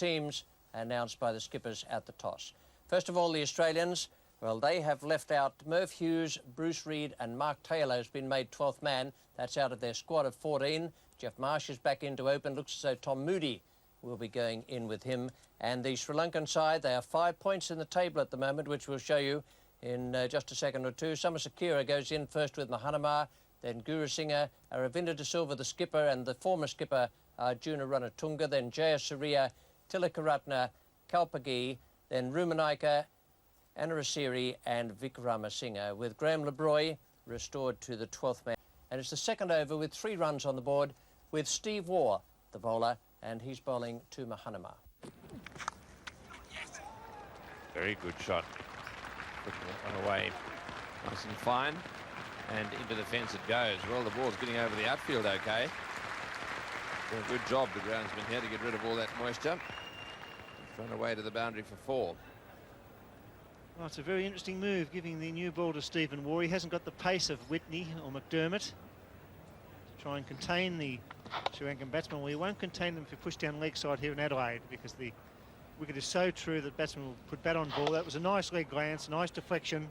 teams announced by the skippers at the toss. First of all, the Australians, well, they have left out Murph Hughes, Bruce Reid and Mark Taylor has been made 12th man. That's out of their squad of 14. Geoff Marsh is back in to open. Looks as though Tom Moody will be going in with him. And the Sri Lankan side, they are 5 points in the table at the moment, which we'll show you in just a second or two. Samasakira goes in first with Mahanama, then Gurusinghe, Aravinda de Silva, the skipper, and the former skipper, Arjuna Ranatunga, then Jayasuriya, Tilakaratne, Kalpagi, then Rumenaika, Anarasiri and Wickramasinghe, with Graham LeBroy restored to the 12th man. And it's the second over with 3 runs on the board with Steve Waugh, the bowler, and he's bowling to Mahanama. Very good shot. Putting that one away nice and fine. And into the fence it goes. Well, the ball's getting over the outfield okay. Doing a good job, the groundsman here, to get rid of all that moisture. Thrown away to the boundary for 4. Well, it's a very interesting move, giving the new ball to Stephen Waugh. He hasn't got the pace of Whitney or McDermott to try and contain the Sri Lankan batsman. Well, he won't contain them if you push down leg side here in Adelaide, because the wicket is so true that batsman will put bat on ball. That was a nice leg glance, nice deflection.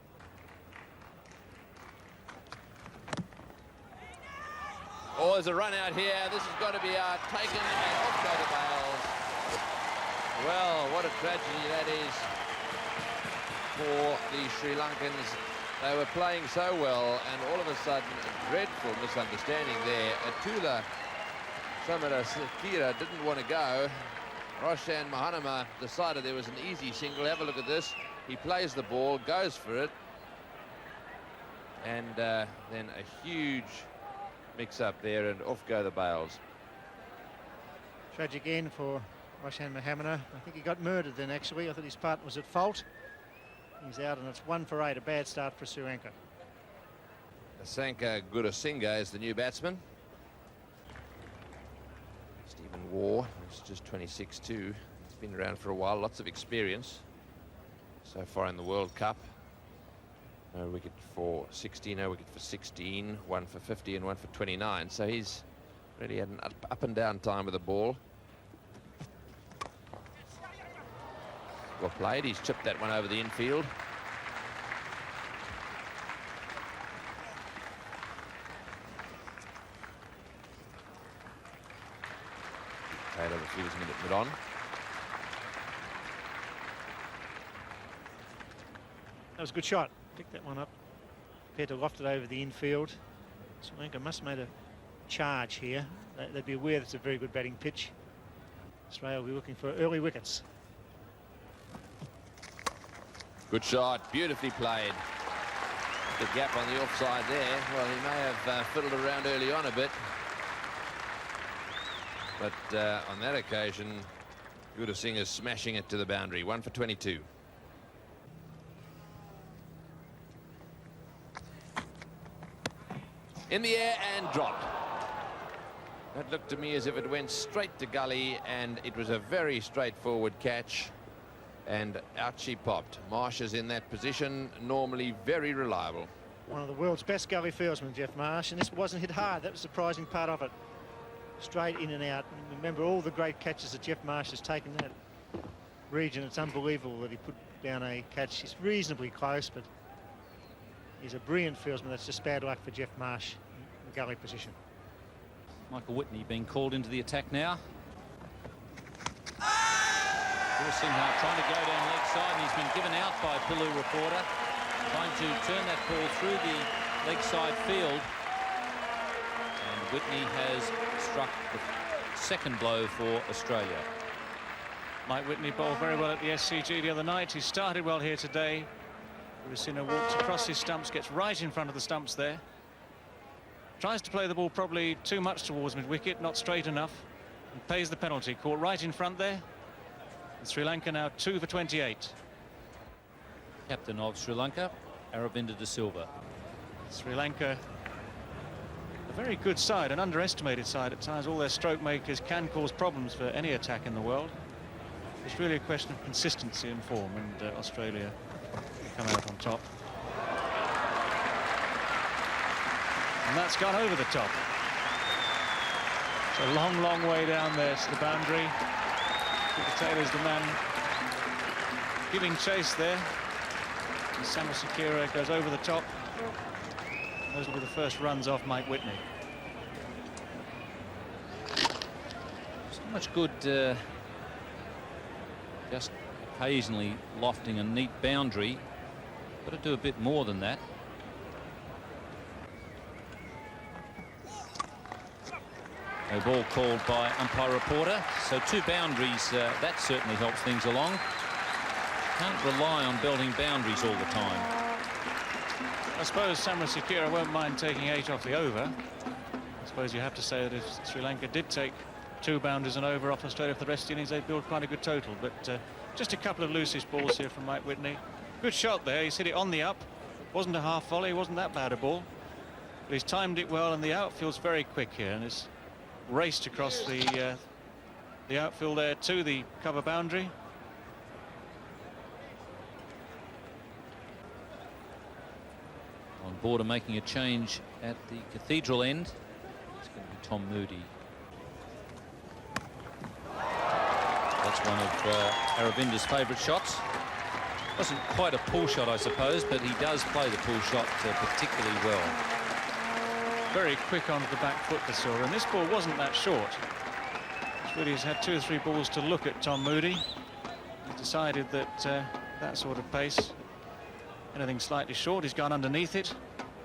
Oh, there's a run out here. This has got to be taken and off go to Bales. Well, what a tragedy that is for the Sri Lankans. They were playing so well, and all of a sudden, a dreadful misunderstanding there. Atula Samarasakira didn't want to go. Roshan Mahanama decided there was an easy single. Have a look at this. He plays the ball, goes for it, and then a huge mix-up there, and off go the bails. Tragic end for Roshan Mahamana. I think he got murdered then, actually. I thought his partner was at fault. He's out, and it's 1 for 8. A bad start for Sri Lanka. Asanka Gurusinghe is the new batsman. Stephen Waugh is just 26 too. He's been around for a while, lots of experience so far in the World Cup. No wicket for 60, no wicket for 16, 1 for 50 and 1 for 29. So he's really had an up and down time with the ball. Well played, he's chipped that one over the infield. Taylor refusing it at mid-on. That was a good shot. Picked that one up. Prepared to loft it over the infield. Sri Lanka must have made a charge here. They'd be aware that's a very good batting pitch. Australia will be looking for early wickets. Good shot, beautifully played. The gap on the offside there. Well, he may have fiddled around early on a bit. But on that occasion, Gurusinghe is smashing it to the boundary. 1 for 22. In the air and dropped. That looked to me as if it went straight to gully, and it was a very straightforward catch. And out she popped. Marsh is in that position, normally very reliable. One of the world's best gully fieldsmen, Geoff Marsh, and this wasn't hit hard. That was the surprising part of it. Straight in and out. And remember all the great catches that Geoff Marsh has taken in that region. It's unbelievable that he put down a catch. He's reasonably close, but he's a brilliant fieldsman. That's just bad luck for Geoff Marsh in the gully position. Michael Whitney being called into the attack now. Gurusinghe trying to go down leg side, and he's been given out by Pillu reporter, trying to turn that ball through the leg side field. And Whitney has struck the second blow for Australia. Mike Whitney bowled very well at the SCG the other night. He started well here today. Gurusinghe walks across his stumps, gets right in front of the stumps there. Tries to play the ball probably too much towards mid-wicket, not straight enough, and pays the penalty. Caught right in front there. And Sri Lanka now 2 for 28. Captain of Sri Lanka, Aravinda de Silva. Sri Lanka, a very good side, an underestimated side at times. All their stroke makers can cause problems for any attack in the world. It's really a question of consistency and form, and Australia come out on top. And that's gone over the top. It's a long, long way down there to the boundary. Peter Taylor's the man giving chase there. And Samasakira goes over the top. Those will be the first runs off Mike Whitney. So much good just occasionally lofting a neat boundary. Got to do a bit more than that. No ball called by umpire reporter. So 2 boundaries, that certainly helps things along. Can't rely on building boundaries all the time. I suppose Samasakira won't mind taking 8 off the over. I suppose you have to say that if Sri Lanka did take 2 boundaries and over off Australia for the rest of the innings, they'd build quite a good total. But just a couple of loosish balls here from Mike Whitney. Good shot there. He's hit it on the up. Wasn't a half volley. Wasn't that bad a ball. But he's timed it well, and the outfield's very quick here, and it's raced across the outfield there to the cover boundary. On Border making a change at the Cathedral end. It's going to be Tom Moody. That's one of Aravinda's favourite shots. Wasn't quite a pull shot, I suppose, but he does play the pull shot particularly well. Very quick onto the back foot, the Silva, and this ball wasn't that short. He's had 2 or 3 balls to look at Tom Moody. He's decided that that sort of pace, anything slightly short, he's gone underneath it.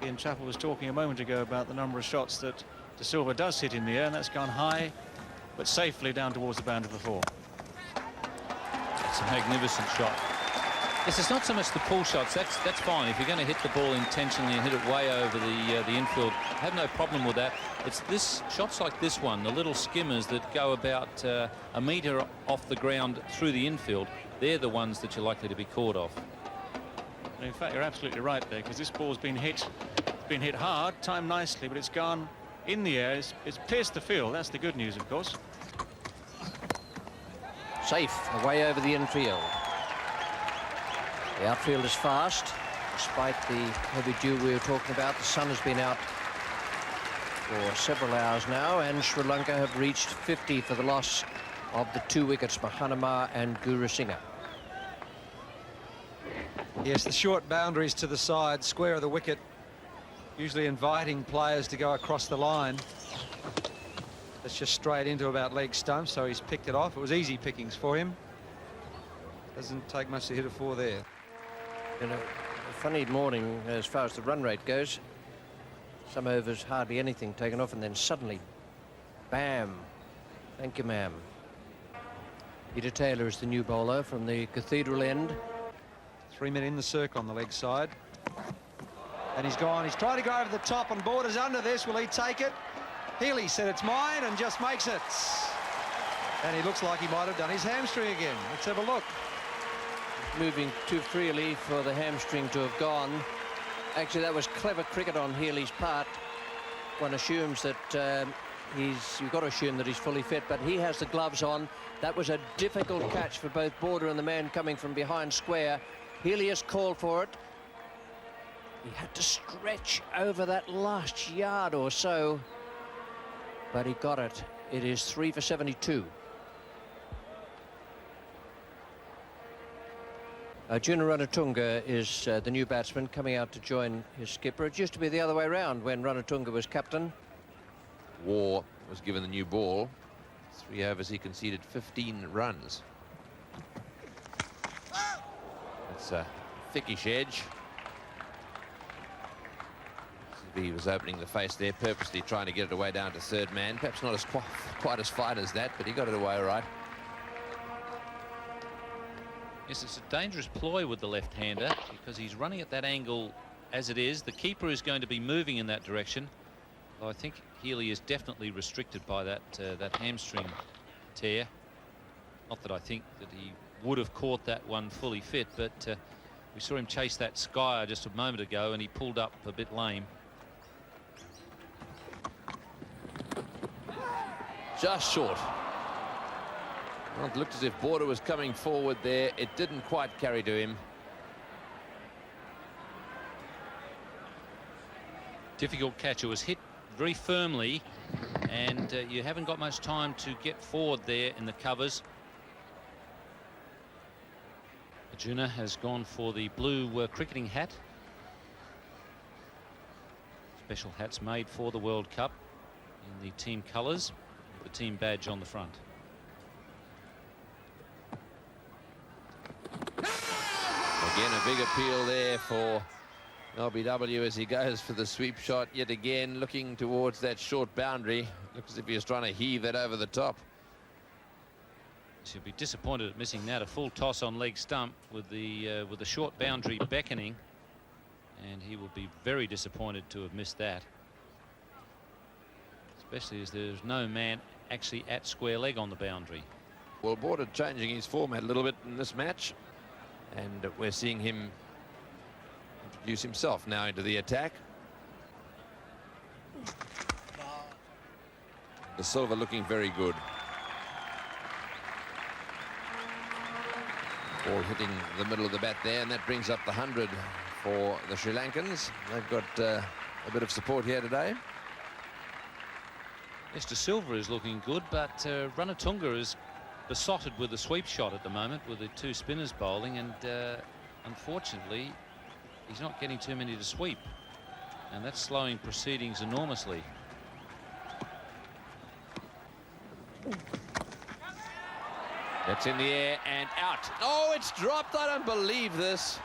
Ian Chappell was talking a moment ago about the number of shots that De Silva does hit in the air, and that's gone high, but safely down towards the boundary of the 4. It's a magnificent shot. Yes, it's not so much the pull shots. That's fine. If you're going to hit the ball intentionally and hit it way over the infield, I have no problem with that. It's this shots like this one, the little skimmers that go about a metre off the ground through the infield. They're the ones that you're likely to be caught off. And in fact, you're absolutely right there, because this ball's been hit hard, timed nicely, but it's gone in the air. It's pierced the field. That's the good news, of course. Safe away over the infield. The outfield is fast, despite the heavy dew we were talking about. The sun has been out for several hours now, and Sri Lanka have reached 50 for the loss of the 2 wickets, Mahanama and Gurusingha. Yes, the short boundaries to the side, square of the wicket, usually inviting players to go across the line. That's just straight into about leg stump, so he's picked it off. It was easy pickings for him. Doesn't take much to hit it for there. You know, a funny morning as far as the run rate goes. Some overs, hardly anything taken off, and then suddenly, bam. Thank you, ma'am. Peter Taylor is the new bowler from the Cathedral end. 3 men in the circle on the leg side. And he's gone. He's trying to go over the top, and Border's under this. Will he take it? Healy said it's mine and just makes it. And he looks like he might have done his hamstring again. Let's have a look. Moving too freely for the hamstring to have gone. Actually, that was clever cricket on Healy's part. One assumes that you've got to assume that he's fully fit, but he has the gloves on. That was a difficult catch for both Border and the man coming from behind square. Healy has called for it. He had to stretch over that last yard or so, but he got it. It is 3 for 72. Juna Ranatunga is the new batsman coming out to join his skipper. It used to be the other way around when Ranatunga was captain. War was given the new ball. 3 overs, he conceded 15 runs. That's a thickish edge. He was opening the face there, purposely trying to get it away down to 3rd man. Perhaps not as quite as fine as that, but he got it away all right. Yes, it's a dangerous ploy with the left-hander because he's running at that angle as it is. The keeper is going to be moving in that direction. Well, I think Healy is definitely restricted by that hamstring tear. Not that I think that he would have caught that one fully fit, but we saw him chase that Skyer just a moment ago and he pulled up a bit lame. Just short. Well, it looked as if Border was coming forward there. It didn't quite carry to him. Difficult catch. It was hit very firmly, and you haven't got much time to get forward there in the covers. Arjuna has gone for the blue cricketing hat. Special hats made for the World Cup in the team colours, with the team badge on the front. Again, a big appeal there for LBW as he goes for the sweep shot yet again, looking towards that short boundary. Looks as if he was trying to heave that over the top. He'll be disappointed at missing that. A full toss on leg stump with the short boundary beckoning, and he will be very disappointed to have missed that, especially as there's no man actually at square leg on the boundary. Well, Border changing his format a little bit in this match, and we're seeing him introduce himself now into the attack. De Silva looking very good. Ball hitting the middle of the bat there, and that brings up the 100 for the Sri Lankans. They've got a bit of support here today. Mr. Silva is looking good, but Ranatunga is besotted with the sweep shot at the moment with the two spinners bowling, and unfortunately he's not getting too many to sweep, and that's slowing proceedings enormously. That's in the air and out. Oh, it's dropped. I don't believe this.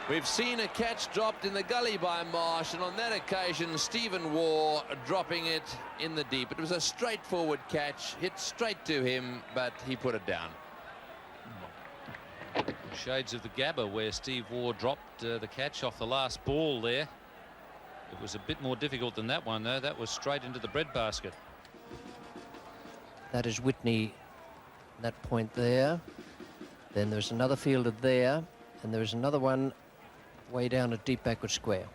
We've seen a catch dropped in the gully by Marsh, and on that occasion Stephen Waugh dropping it in the deep. It was a straightforward catch, hit straight to him, but he put it down. Shades of the Gabba, where Steve Waugh dropped the catch off the last ball there. It was a bit more difficult than that one, though. That was straight into the breadbasket. That is Whitney, that point there. Then there's another fielder there, and there's another one way down at deep backward square.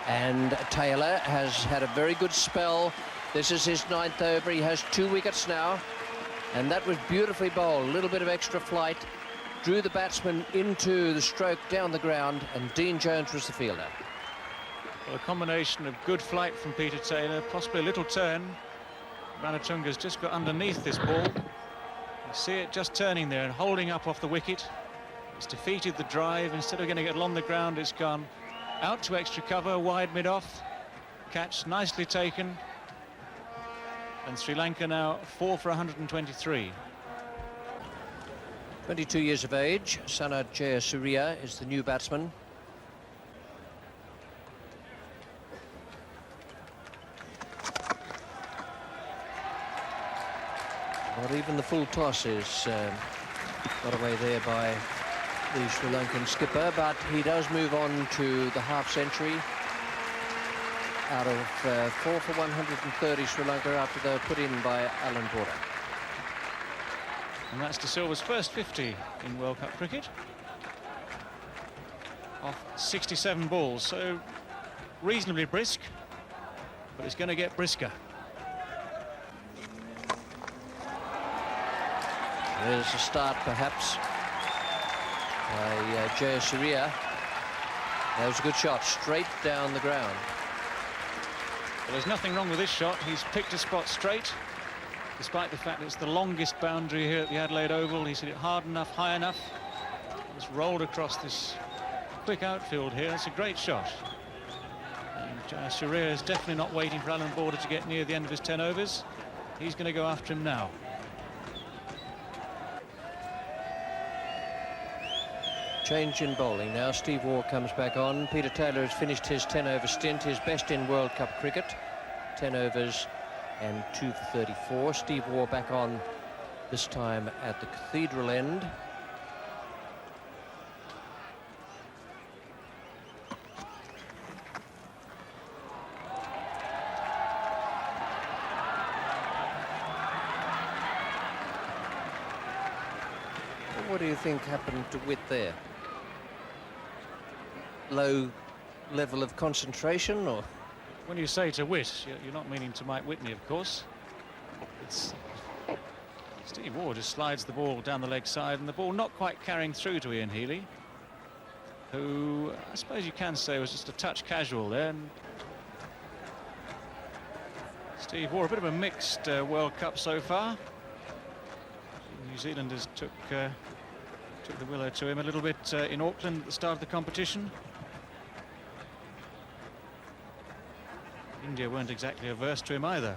And Taylor has had a very good spell. This is his 9th over. He has 2 wickets now, and that was beautifully bowled. A little bit of extra flight, drew the batsman into the stroke down the ground, and Dean Jones was the fielder. Well, a combination of good flight from Peter Taylor, possibly a little turn. Ranatunga's just got underneath this ball. You see it just turning there and holding up off the wicket. It's defeated the drive. Instead of getting it along the ground, it's gone out to extra cover, wide mid-off. Catch nicely taken. And Sri Lanka now 4 for 123. 22 years of age, Sanat Jayasuriya is the new batsman. Not even the full toss is got away there by the Sri Lankan skipper, but he does move on to the half century out of 4 for 130 Sri Lanka after they were put in by Allan Border. And that's De Silva's first 50 in World Cup cricket. Off 67 balls, so reasonably brisk, but it's going to get brisker. There's a start, perhaps, by Jayasuriya. That was a good shot, straight down the ground. Well, there's nothing wrong with this shot. He's picked a spot straight, despite the fact that it's the longest boundary here at the Adelaide Oval. He's hit it hard enough, high enough. It's rolled across this quick outfield here. It's a great shot. And Jayasuriya is definitely not waiting for Allan Border to get near the end of his 10 overs. He's going to go after him now. Change in bowling now. Steve Waugh comes back on. Peter Taylor has finished his 10-over stint, his best in World Cup cricket. 10 overs and 2 for 34. Steve Waugh back on, this time at the Cathedral end. What do you think happened to Witt there? Low level of concentration, or? When you say to Witt, you're not meaning to Mike Whitney, of course. It's Steve Waugh just slides the ball down the leg side, and the ball not quite carrying through to Ian Healy, who I suppose you can say was just a touch casual there. And Steve Waugh, a bit of a mixed World Cup so far. New Zealanders took the willow to him a little bit in Auckland at the start of the competition. India weren't exactly averse to him either.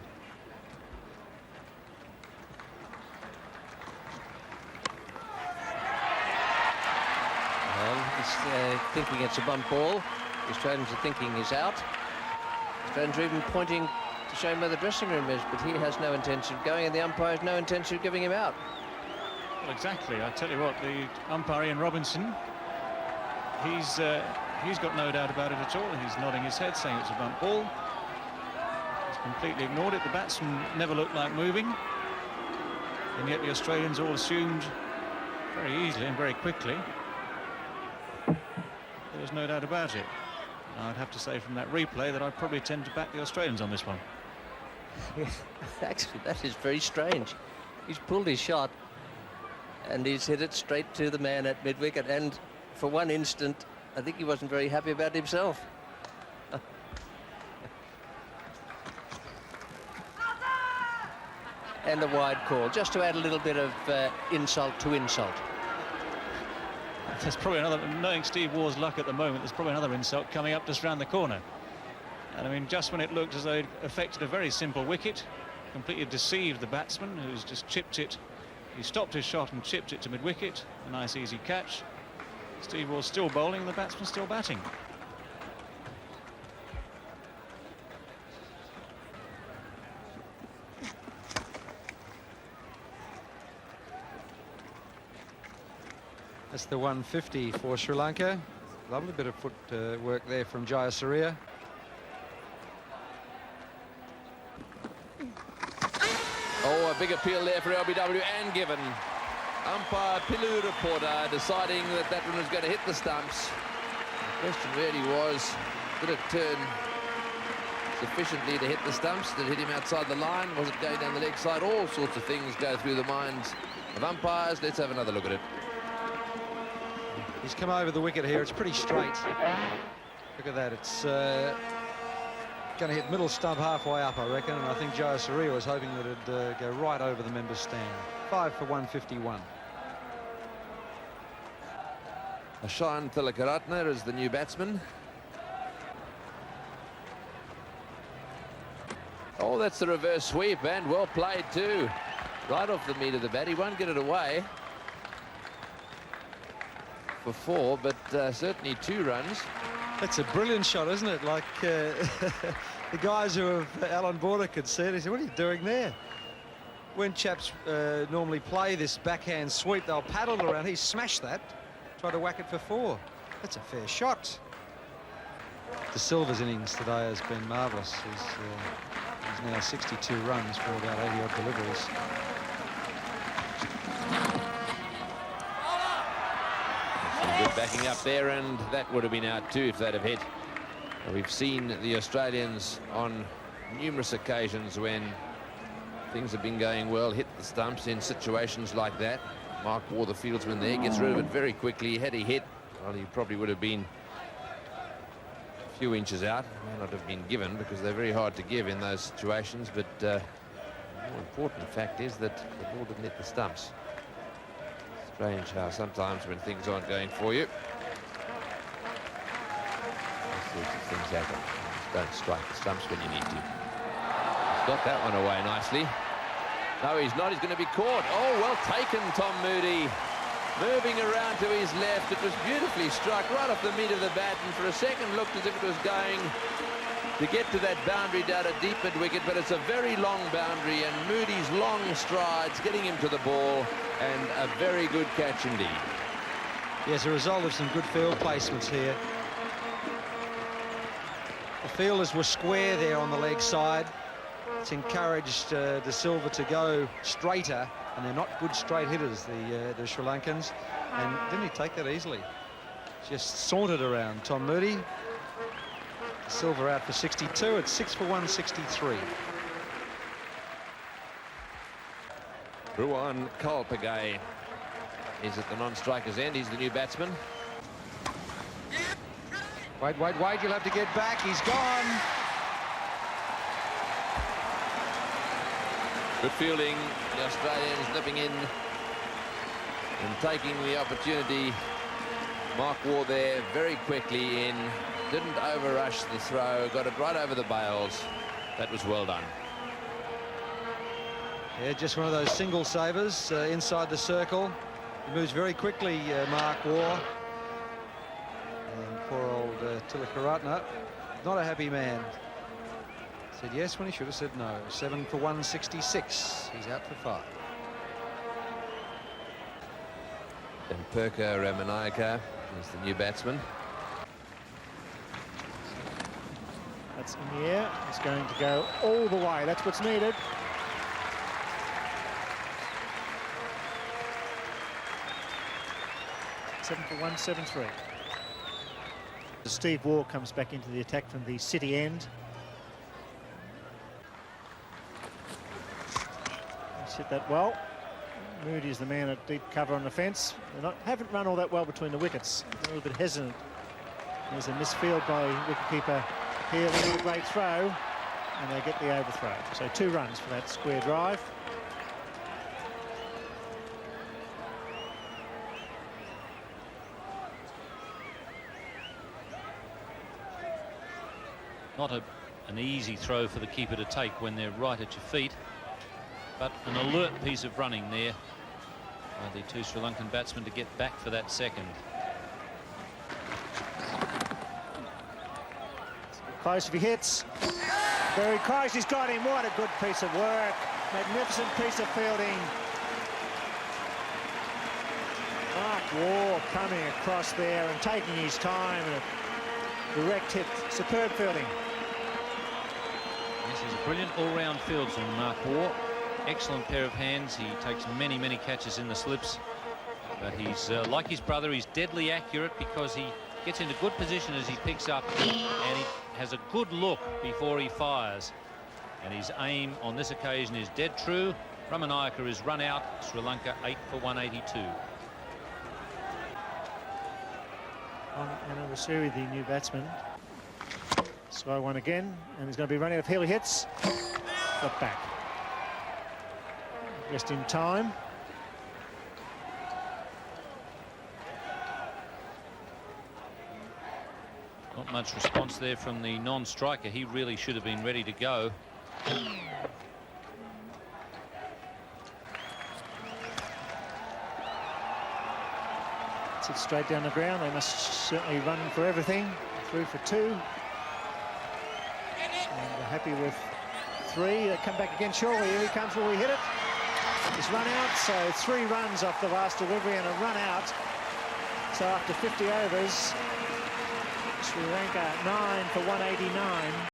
Well, he's thinking it's a bump ball. The Australians are thinking he's out. The Australians are even pointing to show him where the dressing room is, but he has no intention of going, and the umpire has no intention of giving him out. Well, exactly. I tell you what, the umpire Ian Robinson, he's got no doubt about it at all. He's nodding his head, saying it's a bump ball. He's completely ignored it. The batsman never looked like moving, and yet the Australians all assumed very easily and very quickly there was no doubt about it. Now, I'd have to say from that replay that I'd probably tend to back the Australians on this one. Actually, that is very strange. He's pulled his shot and he's hit it straight to the man at mid-wicket, and for one instant I think he wasn't very happy about himself. And a wide call, just to add a little bit of insult to insult. There's probably another, knowing Steve Waugh's luck at the moment, there's probably another insult coming up just round the corner. And I mean, just when it looked as though it affected a very simple wicket, completely deceived the batsman, who's just chipped it. He stopped his shot and chipped it to mid-wicket. A nice easy catch. Steve Waugh's still bowling, the batsman still batting. That's the 150 for Sri Lanka. Lovely bit of foot work there from Jayasuriya. Oh, a big appeal there for LBW and given. Umpire Pilu Reporter deciding that that one was going to hit the stumps. The question really was, did it turn sufficiently to hit the stumps? Did it hit him outside the line? Was it going down the leg side? All sorts of things go through the minds of umpires. Let's have another look at it. He's come over the wicket here. It's pretty straight. Look at that. It's going to hit middle stump halfway up, I reckon. And I think Jayasuriya was hoping that it'd go right over the member's stand. 5 for 151. Ashan Thilakaratne is the new batsman. Oh, that's the reverse sweep, and well played too. Right off the meat of the bat. He won't get it away for 4, but certainly 2 runs. That's a brilliant shot, isn't it? Like the guys who have Allan Border could see it. He said, what are you doing there? When chaps normally play this backhand sweep, they'll paddle around. He smashed that, tried to whack it for 4. That's a fair shot. De Silva's innings today has been marvellous. He's now 62 runs for about 80-odd deliveries. Good backing up there, and that would have been out too if they'd have hit. We've seen the Australians on numerous occasions when things have been going well hit the stumps in situations like that. Mark Waugh, the fieldsman there, gets rid of it very quickly. Had he hit, well, he probably would have been a few inches out. May not have been given because they're very hard to give in those situations, but the more important fact is that the ball didn't hit the stumps. Strange how sometimes when things aren't going for you, all sorts of things happen. Just don't strike the stumps when you need to. He's got that one away nicely. No, he's not. He's going to be caught. Oh, well taken, Tom Moody. Moving around to his left. It was beautifully struck right off the meat of the bat, and for a second looked as if it was going to get to that boundary down a deep mid-wicket, but it's a very long boundary, and Moody's long strides getting him to the ball, and a very good catch indeed. Yes, a result of some good field placements here. The fielders were square there on the leg side. It's encouraged De Silva to go straighter, and they're not good straight hitters, the Sri Lankans. And didn't he take that easily? Just sauntered around Tom Moody. De Silva out for 62. It's 6 for 163. Ruan Kalpagay is at the non-striker's end. He's the new batsman. Wait, you'll have to get back. He's gone. Good fielding. The Australians nipping in and taking the opportunity. Mark Waugh there very quickly in. Didn't overrush the throw. Got it right over the bails. That was well done. Yeah, just one of those single savers inside the circle. He moves very quickly, Mark Waugh. And poor old Tilakaratne, not a happy man. Said yes when he should have said no. 7 for 166. He's out for 5. And Perka Ramanayake is the new batsman. That's in the air. It's going to go all the way. That's what's needed. Seven for 173. Steve Waugh comes back into the attack from the city end. He's hit that well. Moody is the man at deep cover on the fence. They haven't run all that well between the wickets. A little bit hesitant. There's a misfield by wicketkeeper here. A great throw, and they get the overthrow. So 2 runs for that square drive. Not an easy throw for the keeper to take when they're right at your feet, but an alert piece of running there by the 2 Sri Lankan batsmen to get back for that second. Close if he hits. Very close. He's got him. What a good piece of work. Magnificent piece of fielding. Mark Waugh coming across there and taking his time. And a direct hit. Superb fielding. Yes, he's a brilliant all-round fieldsman, Mark Waugh. Excellent pair of hands. He takes many, many catches in the slips. But he's, like his brother, he's deadly accurate because he gets into good position as he picks up, and he has a good look before he fires. And his aim on this occasion is dead true. Ramanayake is run out. Sri Lanka 8 for 182. On Anawasiri, the new batsman. Slow one again, and he's going to be running out of heel. He hits. Got back. Just in time. Not much response there from the non-striker. He really should have been ready to go. It's straight down the ground. They must certainly run for everything. 3 for 2. And they're happy with 3. They come back again. Surely here he comes. Will he hit it? He's run out. So 3 runs off the last delivery and a run out. So after 50 overs, Sri Lanka 9 for 189.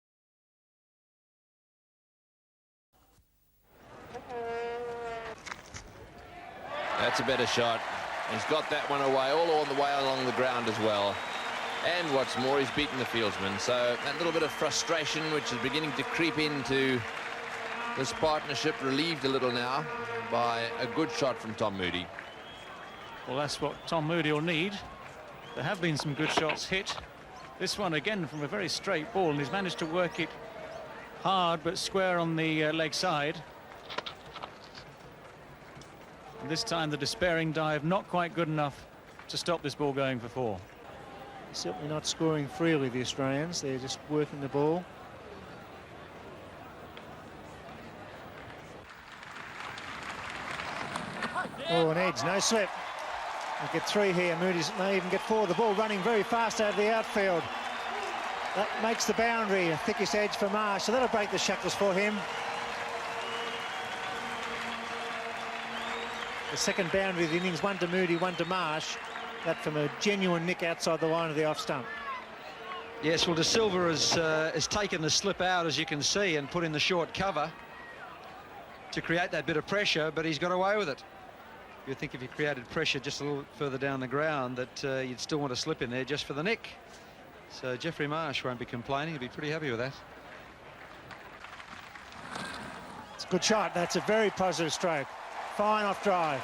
That's a better shot. He's got that one away, all on the way along the ground as well. And what's more, he's beaten the fieldsman. So that little bit of frustration, which is beginning to creep into this partnership, relieved a little now by a good shot from Tom Moody. Well, that's what Tom Moody will need. There have been some good shots hit. This one again from a very straight ball, and he's managed to work it hard but square on the leg side. And this time the despairing dive not quite good enough to stop this ball going for 4. Certainly not scoring freely, the Australians. They're just working the ball. Oh, an edge, no slip. We'll get 3 here. Moody may even get 4. The ball running very fast out of the outfield. That makes the boundary a thickest edge for Marsh, so that'll break the shackles for him. The second boundary of the innings, 1 to Moody, 1 to Marsh. That from a genuine nick outside the line of the off stump. Yes, well, De Silva has taken the slip out, as you can see, and put in the short cover to create that bit of pressure, but he's got away with it. You'd think if you created pressure just a little further down the ground that you'd still want to slip in there just for the nick. So Geoff Marsh won't be complaining. He'll be pretty happy with that. It's a good shot. That's a very positive stroke. Fine off drive.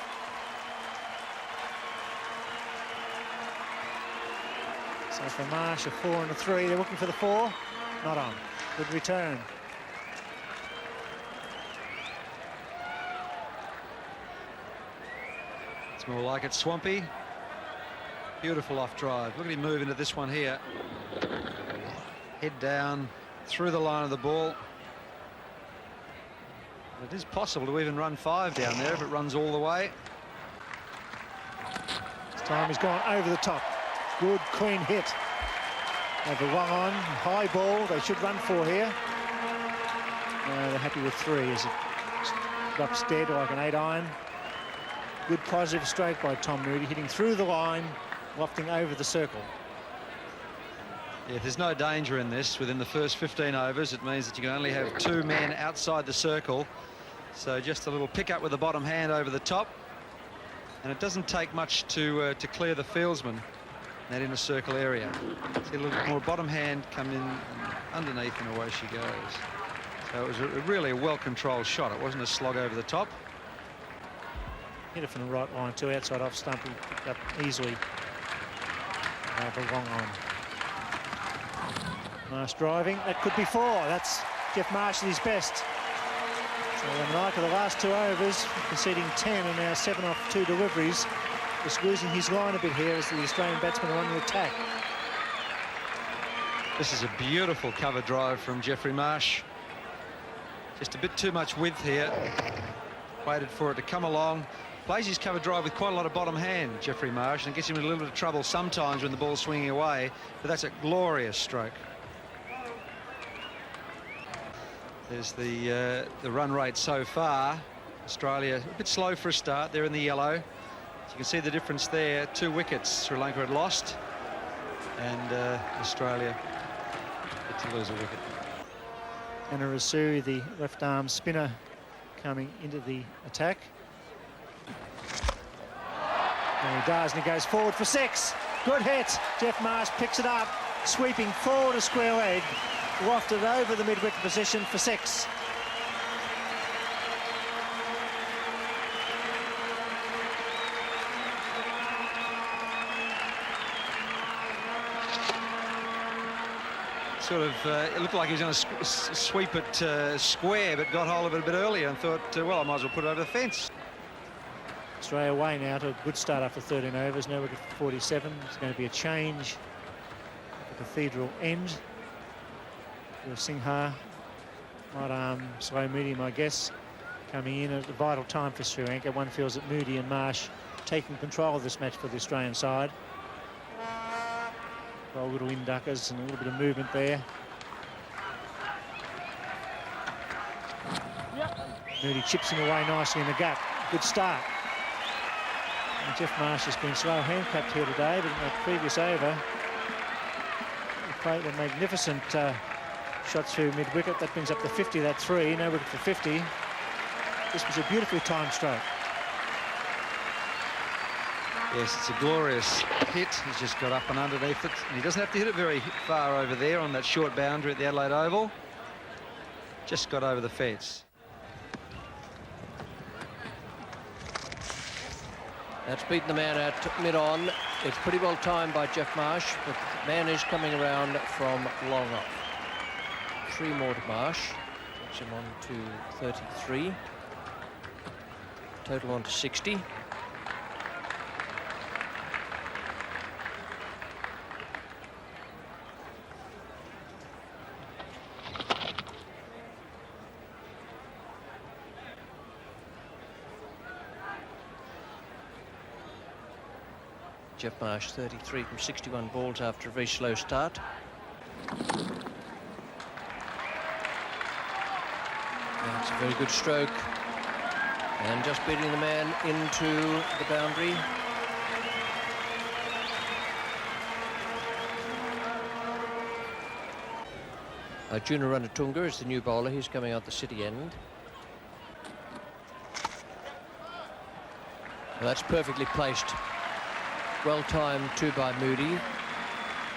So for Marsh, a 4 and a 3. They're looking for the 4. Not on. Good return. It's more like it. Swampy. Beautiful off drive. Look at him move into this one here. Head down through the line of the ball. It is possible to even run 5 down there if it runs all the way. This time he's gone over the top. Good clean hit. Over one on, high ball. They should run 4 here. They're happy with 3 as it drops dead like an 8-iron. Good positive stroke by Tom Moody, hitting through the line, lofting over the circle. Yeah, there's no danger in this. Within the first 15 overs, it means that you can only have 2 men outside the circle. So just a little pick up with the bottom hand over the top. And it doesn't take much to clear the fieldsman in that inner circle area. See a little bit more bottom hand come in underneath and away she goes. So it was really a well-controlled shot. It wasn't a slog over the top. Hit it from the right line too, outside off stump. He picked up easily over long on. Nice driving. That could be 4. That's Geoff Marsh at his best. So Lanka, the last 2 overs, conceding 10 and now 7 off 2 deliveries. Just losing his line a bit here as the Australian batsmen are on the attack. This is a beautiful cover drive from Geoff Marsh. Just a bit too much width here. Waited for it to come along. Plays his cover drive with quite a lot of bottom hand, Geoff Marsh, and gets him in a little bit of trouble sometimes when the ball's swinging away. But that's a glorious stroke. There's the run rate so far. Australia a bit slow for a start. They're in the yellow. So you can see the difference there. 2 wickets Sri Lanka had lost, and Australia had to lose a wicket. And Rasuri, the left arm spinner, coming into the attack. And he does, and he goes forward for 6. Good hit. Geoff Marsh picks it up, sweeping forward to square leg, wafted over the mid-wicket position for 6. Sort of, it looked like he was going to sweep it square, but got hold of it a bit earlier and thought, well, I might as well put it over the fence. Australia away now to a good start after 13 overs. No wicket for 47. There's going to be a change at the Cathedral end. Singha, right arm, slow medium, I guess, coming in at a vital time for Sri Lanka. One feels that Moody and Marsh taking control of this match for the Australian side. Well, little induckers and a little bit of movement there. Moody chips him away nicely in the gap. Good start. And Geoff Marsh has been slow handcuffed here today, but in that previous over, he played a magnificent shot through mid-wicket. That brings up the 50, that 3. No wicket for 50. This was a beautifully timed stroke. Yes, it's a glorious hit. He's just got up and underneath it. And he doesn't have to hit it very far over there on that short boundary at the Adelaide Oval. Just got over the fence. That's beaten the man at mid-on. It's pretty well timed by Geoff Marsh, but the man is coming around from long off. 3 more to Marsh. Takes him on to 33. Total on to 60. Geoff Marsh 33 from 61 balls after a very slow start. That's a very good stroke, and just beating the man into the boundary. Arjuna Ranatunga is the new bowler. He's coming out the city end. Well, that's perfectly placed. Well timed too by Moody.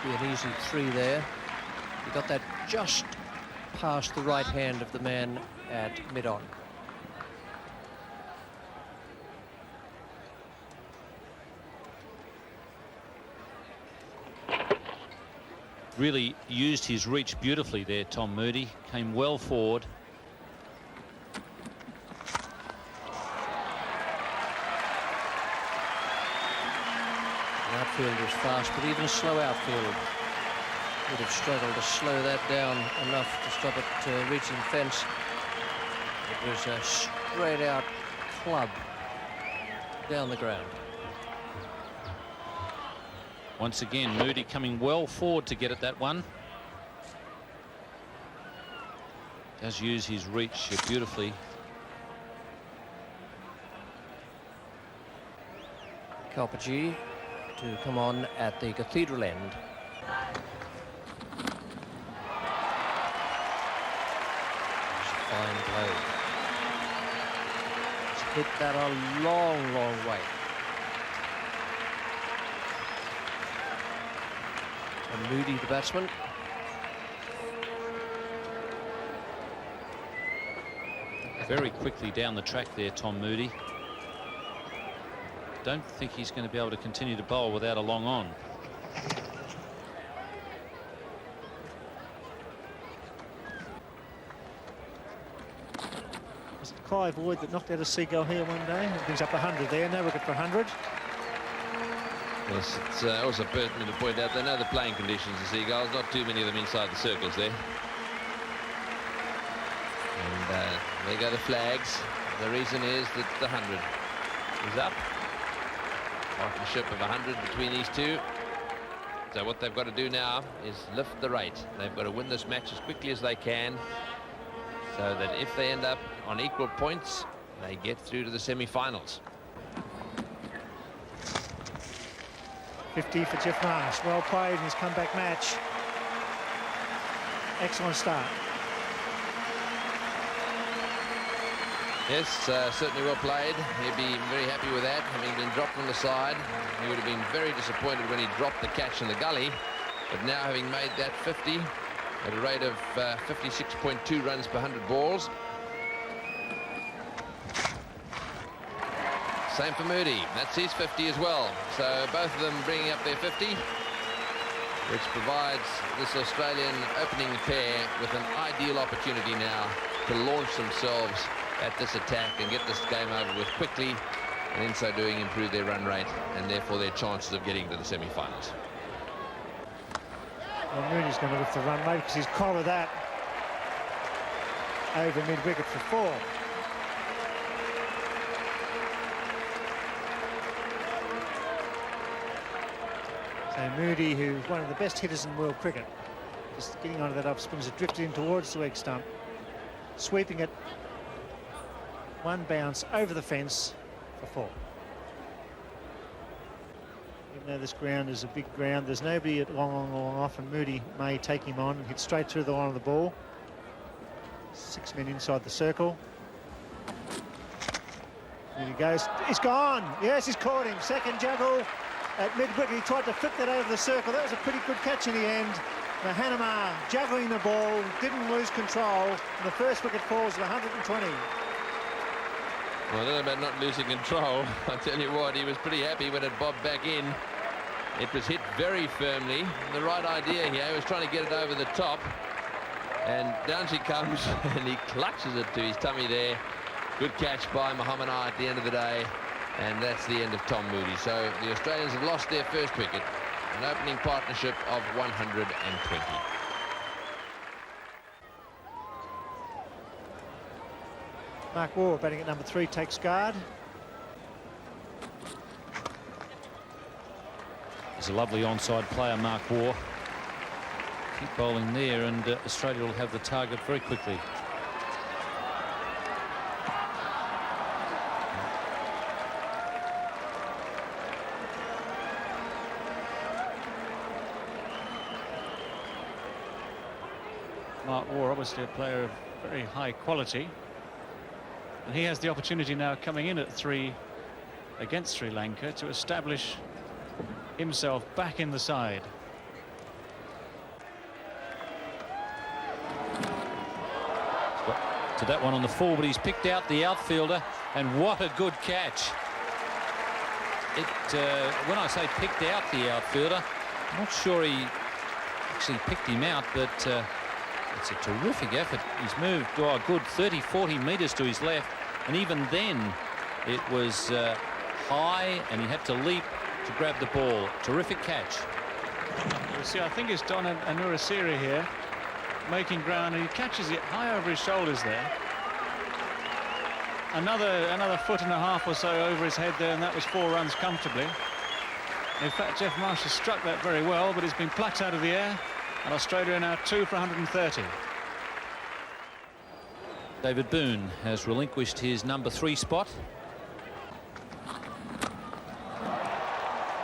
Be an easy 3 there. He got that just past the right hand of the man at mid-on. Really used his reach beautifully there, Tom Moody. Came well forward. infield was fast, but even a slow outfield would have struggled to slow that down enough to stop it reaching the fence. It was a straight out club down the ground. Once again, Moody coming well forward to get at that one. Does use his reach beautifully. Kalpaji to come on at the Cathedral end. Fine blow. It's hit that a long, long way. And Moody, the batsman. Very quickly down the track there, Tom Moody. Don't think he's going to be able to continue to bowl without a long on. Was it Clive Lloyd that knocked out a seagull here one day? It brings up 100 there. No wicket for 100. Yes, it's also pertinent to point out they know the playing conditions of Seagulls. Not too many of them inside the circles there. And there go the flags. The reason is that the 100 is up. Partnership of 100 between these two. So what they've got to do now is lift the rate. They've got to win this match as quickly as they can, so that if they end up on equal points, they get through to the semi-finals. 50 for Geoff Marsh. Well played in his comeback match. Excellent start. Yes, certainly well played. He'd be very happy with that, having been dropped from the side. He would have been very disappointed when he dropped the catch in the gully. But now, having made that 50 at a rate of 56.2 runs per 100 balls. Same for Moody. That's his 50 as well. So both of them bringing up their 50, which provides this Australian opening pair with an ideal opportunity now to launch themselves at this attack and get this game over with quickly, and in so doing improve their run rate and therefore their chances of getting to the semi-finals. Well, Mooney's going to lift the run rate because he's collared that over mid-wicket for 4. So Moody, who's one of the best hitters in world cricket, just getting onto that off spin as it drifted in towards the leg stump, sweeping it. One bounce over the fence for 4. Even though this ground is a big ground, there's nobody at long off, and Moody may take him on and hit straight through the line of the ball. 6 men inside the circle. Moody goes. He's gone. Yes, he's caught him. Second juggle at mid-wicket. He tried to flick that over the circle. That was a pretty good catch in the end. Mahanama juggling the ball, didn't lose control, and the first wicket falls at 120. Well, I don't know about not losing control. I tell you what, he was pretty happy when it bobbed back in. It was hit very firmly. The right idea here, he was trying to get it over the top. And down she comes, and he clutches it to his tummy there. Good catch by Muhammad at the end of the day. And that's the end of Tom Moody. So the Australians have lost their first wicket. An opening partnership of 120. Mark Waugh batting at number 3 takes guard. He's a lovely onside player, Mark Waugh. Keep bowling there, and Australia will have the target very quickly. Mark Waugh, obviously a player of very high quality. And he has the opportunity now, coming in at 3 against Sri Lanka, to establish himself back in the side. To that one on the full, but he's picked out the outfielder, and what a good catch. When I say picked out the outfielder, I'm not sure he actually picked him out, but it's a terrific effort. He's moved a good 30-40 metres to his left, and even then it was high, and he had to leap to grab the ball. Terrific catch. You see, I think it's Don Anurasiri here making ground, and he catches it high over his shoulders there. Another foot and a half or so over his head there, and that was 4 runs comfortably. In fact, Geoff Marsh has struck that very well, but it's been plucked out of the air, and Australia are now 2 for 130. David Boone has relinquished his number 3 spot.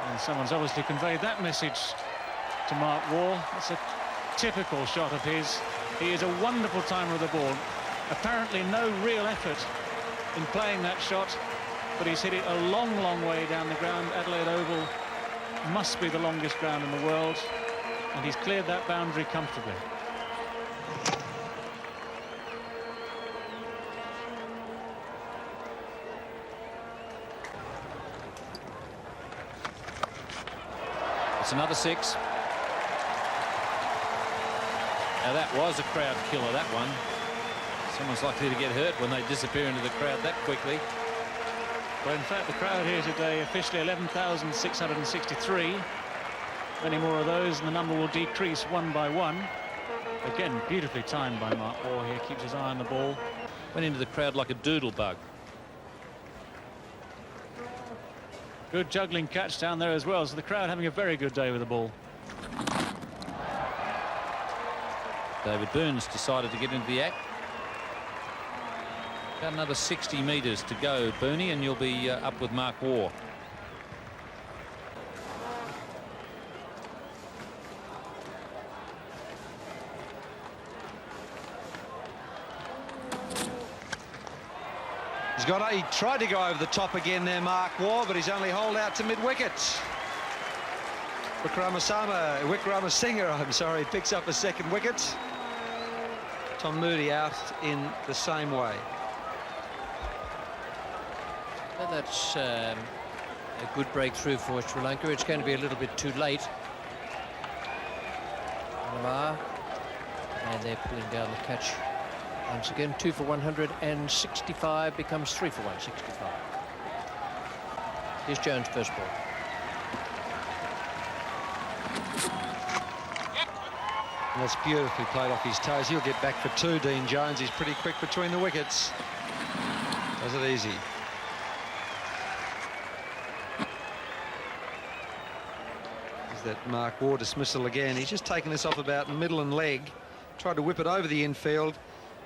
And someone's obviously conveyed that message to Mark Waugh. That's a typical shot of his. He is a wonderful timer of the ball. Apparently no real effort in playing that shot, but he's hit it a long, long way down the ground. Adelaide Oval must be the longest ground in the world, and he's cleared that boundary comfortably. It's another 6. Now that was a crowd killer, that one. Someone's likely to get hurt when they disappear into the crowd that quickly. Well, in fact, the crowd here today officially 11,663. Many more of those, and the number will decrease one by one. Again, beautifully timed by Mark Waugh here. Keeps his eye on the ball. Went into the crowd like a doodle bug. Good juggling catch down there as well. So the crowd having a very good day with the ball. David Boone's decided to get into the act. Got another 60 metres to go, Booney, and you'll be up with Mark Waugh. He tried to go over the top again there, Mark Waugh, but he's only holed out to mid-wicket. Wickramasinghe, I'm sorry, picks up a 2nd wicket. Tom Moody out in the same way. Well, that's a good breakthrough for Sri Lanka. It's going to be a little bit too late. And they're pulling down the catch once again. 2 for 165 becomes 3 for 165. Here's Jones' first ball. And that's beautifully played off his toes. He'll get back for 2, Dean Jones. He's pretty quick between the wickets. Does it easy. There's that Mark Waugh dismissal again. He's just taken this off about middle and leg. Tried to whip it over the infield,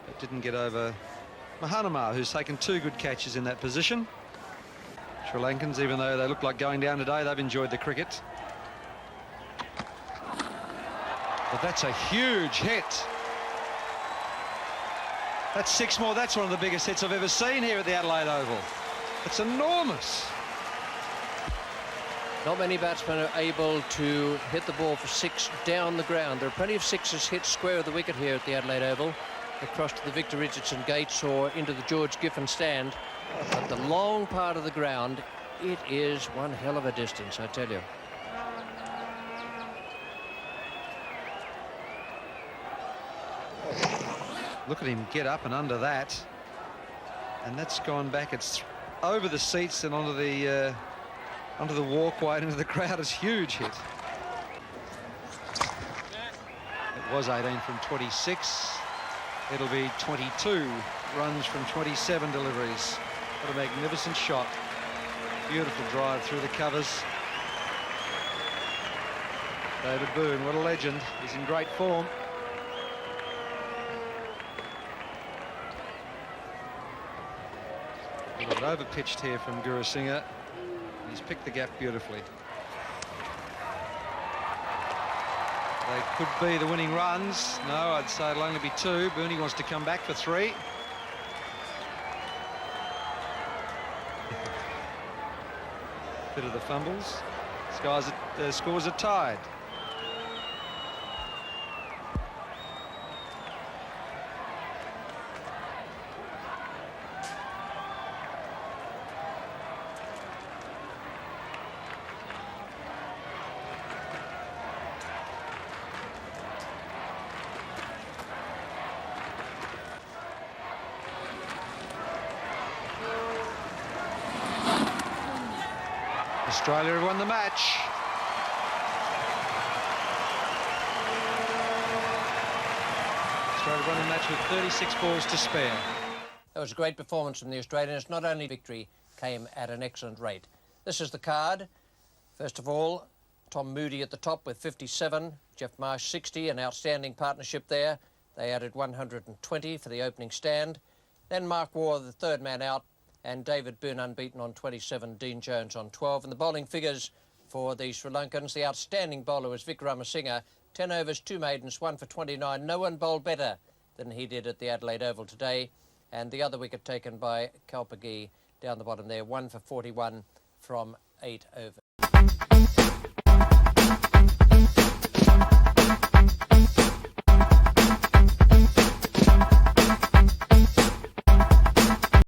but didn't get over Mahanama, who's taken 2 good catches in that position. Sri Lankans, even though they look like going down today, they've enjoyed the cricket. But that's a huge hit. That's 6 more. That's one of the biggest hits I've ever seen here at the Adelaide Oval. It's enormous. Not many batsmen are able to hit the ball for 6 down the ground. There are plenty of 6s hit square of the wicket here at the Adelaide Oval, across to the Victor Richardson gates or into the George Giffen stand. But the long part of the ground, it is one hell of a distance, I tell you. Look at him get up and under that, and that's gone back. It's over the seats and onto the walkway and into the crowd. It's a huge hit. It was 18 from 26. It'll be 22 runs from 27 deliveries. What a magnificent shot. Beautiful drive through the covers. David Boone, what a legend. He's in great form. A little bit over-pitched here from Gurusinghe. He's picked the gap beautifully. They could be the winning runs. No, I'd say it'll only be 2. Booney wants to come back for 3. Bit of the fumbles. Scores are tied. Australia have won the match. Australia won the match with 36 balls to spare. It was a great performance from the Australians. Not only victory came at an excellent rate. This is the card. First of all, Tom Moody at the top with 57, Geoff Marsh 60, an outstanding partnership there. They added 120 for the opening stand. Then Mark Waugh, the third man out, and David Boone unbeaten on 27, Dean Jones on 12. And the bowling figures for the Sri Lankans, the outstanding bowler was Wickramasinghe, 10 overs, 2 maidens, 1 for 29. No one bowled better than he did at the Adelaide Oval today. And the other wicket taken by Kalpagi down the bottom there, 1 for 41 from 8 overs.